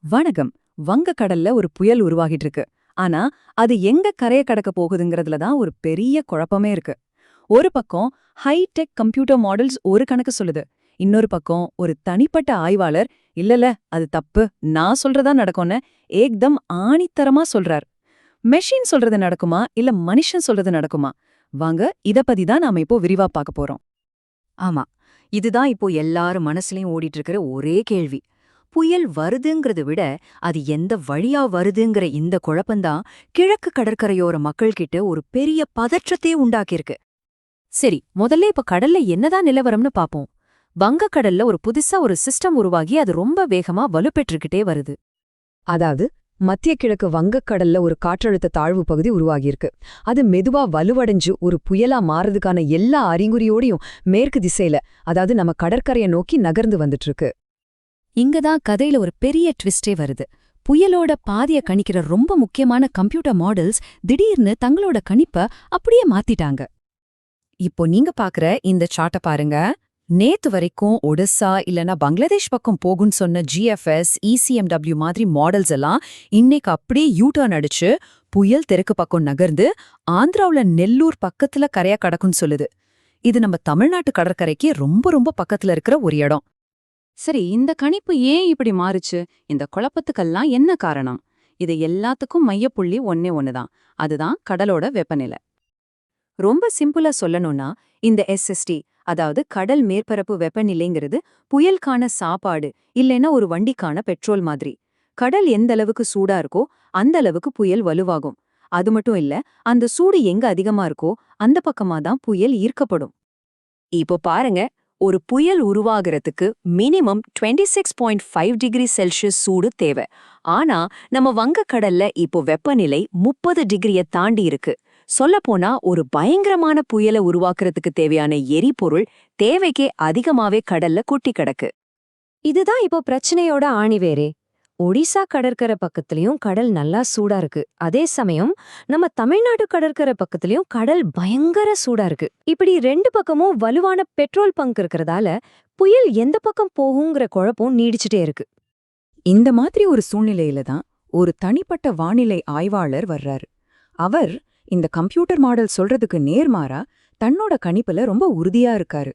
வணக்கம். வங்கக்கடல்ல ஒரு புயல் உருவாகிட்டு இருக்கு. ஆனா அது எங்க கரைய கடக்க போகுதுங்கிறதுல தான் ஒரு பெரிய குழப்பமே இருக்கு. ஒரு பக்கம் ஹைடெக் கம்ப்யூட்டர் மாடல்ஸ் ஒரு கணக்கு சொல்லுது. இன்னொரு பக்கம் ஒரு தனிப்பட்ட ஆய்வாளர் இல்லல அது தப்பு, நான் சொல்றதா நடக்கும்னு ஏக்தம் ஆணித்தரமா சொல்றார். மெஷின் சொல்றது நடக்குமா இல்ல மனுஷன் சொல்றது நடக்குமா? வாங்க இத பத்தி தான் நாம இப்போ விரிவா பார்க்க போறோம். ஆமா. இதுதான் இப்போ எல்லாரும் மனசுலயும் ஓடிட்டு இருக்கிற ஒரே கேள்வி. புயல் வருதுங்கிறத விட, அது எந்த வழியா வருதுங்கிற இந்த குழப்பம்தான் கிழக்கு கடற்கரையோர மக்கள்கிட்ட ஒரு பெரிய பதற்றத்தையே உண்டாக்கியிருக்கு. சரி, முதல்ல இப்ப கடல்ல என்னதான் நிலவரம்னு பாப்போம். வங்கக்கடல்ல ஒரு புதுசா ஒரு சிஸ்டம் உருவாகி அது ரொம்ப வேகமா வலுப்பெற்றுக்கிட்டே வருது. அதாவது மத்திய கிழக்கு வங்கக்கடல்ல ஒரு காற்றழுத்த தாழ்வு பகுதி உருவாகியிருக்கு. அது மெதுவா வலுவடைஞ்சு ஒரு புயலா மாறதுக்கான எல்லா அறிகுறியோடையும் மேற்கு திசையில, அதாவது நம்ம கடற்கரையை நோக்கி நகர்ந்து வந்துட்டு இருக்கு. இங்கதான் கதையில ஒரு பெரிய ட்விஸ்டே வருது. புயலோட பாதிய கணிக்கிற ரொம்ப முக்கியமான கம்ப்யூட்டர் மாடல்ஸ் திடீர்னு தங்களோட கணிப்ப அப்படியே மாத்திட்டாங்க. இப்போ நீங்க பாக்குற இந்த சார்ட்ட பாருங்க. நேத்து வரைக்கும் ஒடிசா இல்லனா பங்களாதேஷ் பக்கம் போகும்னு சொன்ன GFS, ECMW மாதிரி மாடல்ஸ் எல்லாம் இன்னைக்கு அப்படியே யூ-டர்ன் அடிச்சு புயல் தெற்கு பக்கம் நகர்ந்து ஆந்திராவுல நெல்லூர் பக்கத்துல கரையா கடக்கும்னு சொல்லுது. இது நம்ம தமிழ்நாட்டு கடற்கரைக்கு ரொம்ப ரொம்ப பக்கத்துல இருக்கிற ஒரு இடம். சரி, இந்த கணிப்பு ஏன் இப்படி மாறுச்சு? இந்த குழப்பத்துக்கெல்லாம் என்ன காரணம்? இது எல்லாத்துக்கும் மையப்புள்ளி ஒன்னே ஒண்ணுதான். அதுதான் கடலோட வெப்பநிலை. ரொம்ப சிம்பிளா சொல்லணும்னா, இந்த SST, அதாவது கடல் மேற்பரப்பு வெப்பநிலைங்கிறது புயலுக்கான சாப்பாடு இல்லைன்னா ஒரு வண்டிக்கான பெட்ரோல் மாதிரி. கடல் எந்த அளவுக்கு சூடா இருக்கோ அந்த அளவுக்கு புயல் வலுவாகும். அது மட்டும் இல்ல, அந்த சூடு எங்க அதிகமா இருக்கோ அந்த பக்கமா தான் புயல் ஈர்க்கப்படும். இப்போ பாருங்க, ஒரு புயல் உருவாகிறதுக்கு மினிமம் 26.5 டிகிரி செல்சியஸ் சூடு தேவை. ஆனா நம்ம வங்கக்கடல்ல இப்போ வெப்பநிலை 30 டிகிரிய தாண்டி இருக்கு. சொல்லப்போனா ஒரு பயங்கரமான புயலை உருவாக்குறதுக்கு தேவையான எரிபொருள் தேவைக்கே அதிகமாவே கடல்ல கொட்டி கிடக்கு. இதுதான் இப்போ பிரச்சனையோட ஆணிவேரே. ஒடிசா கடற்கரை பக்கத்துலயும் கடல் நல்லா சூடா இருக்கு. அதே சமயம் நம்ம தமிழ்நாடு கடற்கரை பக்கத்துலயும் கடல் பயங்கர சூடா இருக்கு. இப்படி ரெண்டு பக்கமும் வலுவான பெட்ரோல் பங்க் இருக்கிறதால புயல் எந்த பக்கம் போகுங்கிற குழப்பம் நீடிச்சுட்டே இருக்கு. இந்த மாதிரி ஒரு சூழ்நிலையில தான் ஒரு தனிப்பட்ட வானிலை ஆய்வாளர் வர்றாரு. அவர் இந்த கம்ப்யூட்டர் மாடல் சொல்றதுக்கு நேர்மாறா தன்னோட கணிப்புல ரொம்ப உறுதியா இருக்காரு.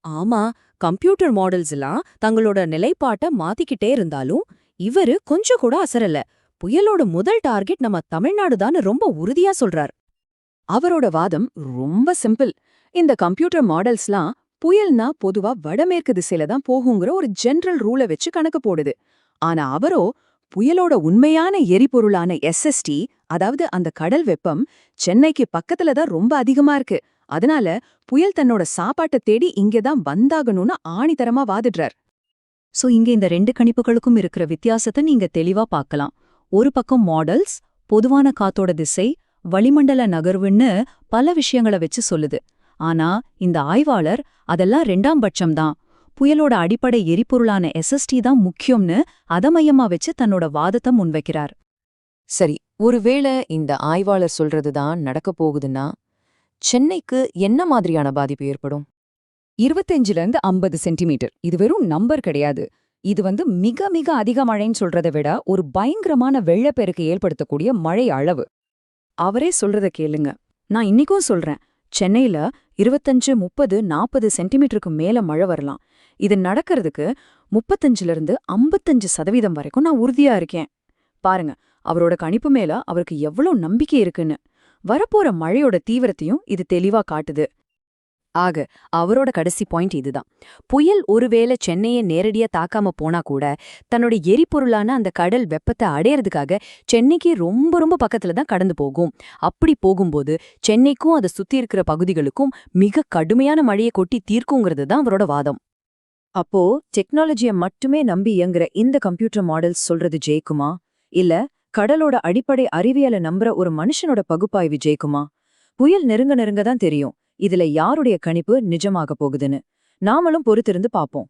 ஆமா, கம்ப்யூட்டர் மாடல்ஸ் எல்லாம் தங்களோட நிலைப்பாட்ட மாத்திக்கிட்டே இருந்தாலும் இவரு கொஞ்சம் கூட அசரல. புயலோட முதல் டார்கெட் நம்ம தமிழ்நாடு தான் ரொம்ப உறுதியா சொல்றார். அவரோட வாதம் ரொம்ப சிம்பிள். இந்த கம்ப்யூட்டர் மாடல்ஸ்லாம் புயல்னா பொதுவா வடமேற்கு திசையில தான் போகுங்கிற ஒரு ஜெனரல் ரூலை வச்சு கணக்கு போடுது. ஆனா அவரோ புயலோட உண்மையான எரிபொருளான SST, அதாவது அந்த கடல் வெப்பம், சென்னைக்கு பக்கத்துல தான் ரொம்ப அதிகமா இருக்கு. அதனால புயல் தன்னோட சாப்பாட்டை தேடி இங்கதான் வந்தாகணும்னு ஆணித்தரமா வாதிடுறார். சோ இங்க இந்த ரெண்டு கணிப்புகளுக்கும் இருக்கிற வித்தியாசத்தை நீங்க தெளிவா பார்க்கலாம். ஒரு பக்கம் மாடல்ஸ் பொதுவான காத்தோட திசை, வளிமண்டல நகர்வுன்னு பல விஷயங்களை வச்சு சொல்லுது. ஆனா இந்த ஆய்வாளர் அதெல்லாம் ரெண்டாம் பட்சம்தான். புயலோட அடிப்படை எரிபொருளான SST தான் முக்கியம்னு அத மையமா வச்சு தன்னோட வாதத்தை முன்வைக்கிறார். சரி, ஒருவேளை இந்த ஆய்வாளர் சொல்றதுதான் நடக்க போகுதுன்னா சென்னைக்கு என்ன மாதிரியான பாதிப்பு ஏற்படும்? 25 to 50 சென்டிமீட்டர். இது வெறும் நம்பர் கிடையாது. இது மிக மிக அதிக மழைன்னு சொல்றதை விட ஒரு பயங்கரமான வெள்ளப்பெருக்கு ஏற்படுத்தக்கூடிய மழை அளவு. அவரே சொல்றத கேளுங்க. நான் இன்னிக்கும் சொல்றேன், சென்னையில 25, 30, 40 சென்டிமீட்டருக்கு மேல மழை வரலாம். இது நடக்கிறதுக்கு 35% வரைக்கும் நான் உறுதியா இருக்கேன். பாருங்க, அவரோட கணிப்பு மேல அவருக்கு எவ்வளவு நம்பிக்கை இருக்குன்னு. வரப்போற மழையோட தீவிரத்தையும் இது தெளிவா காட்டுது. ஆக அவரோட கடைசி பாயிண்ட் இதுதான். புயல் ஒருவேளை சென்னையை நேரடியா தாக்காம போனா கூட தன்னோட எரிபொருளான அந்த கடல் வெப்பத்தை அடையறதுக்காக சென்னைக்கு ரொம்ப ரொம்ப பக்கத்துல தான் கடந்து போகும். அப்படி போகும்போது சென்னைக்கும் அதை சுத்தி இருக்கிற பகுதிகளுக்கும் மிக கடுமையான மழையை கொட்டி தீர்க்குங்கிறது தான் அவரோட வாதம். அப்போ டெக்னாலஜியை மட்டுமே நம்பி இயங்குற இந்த கம்ப்யூட்டர் மாடல்ஸ் சொல்றது ஜெயிக்குமா? இல்ல கடலோட அடிப்படை அறிவியலை நம்புற ஒரு மனுஷனோட பகுப்பாய்வு ஜெயிக்குமா? புயல் நெருங்க நெருங்க தான் தெரியும் இதுல யாருடைய கணிப்பு நிஜமாக போகுதுன்னு. நாமளும் பொறுத்திருந்து பாப்போம்.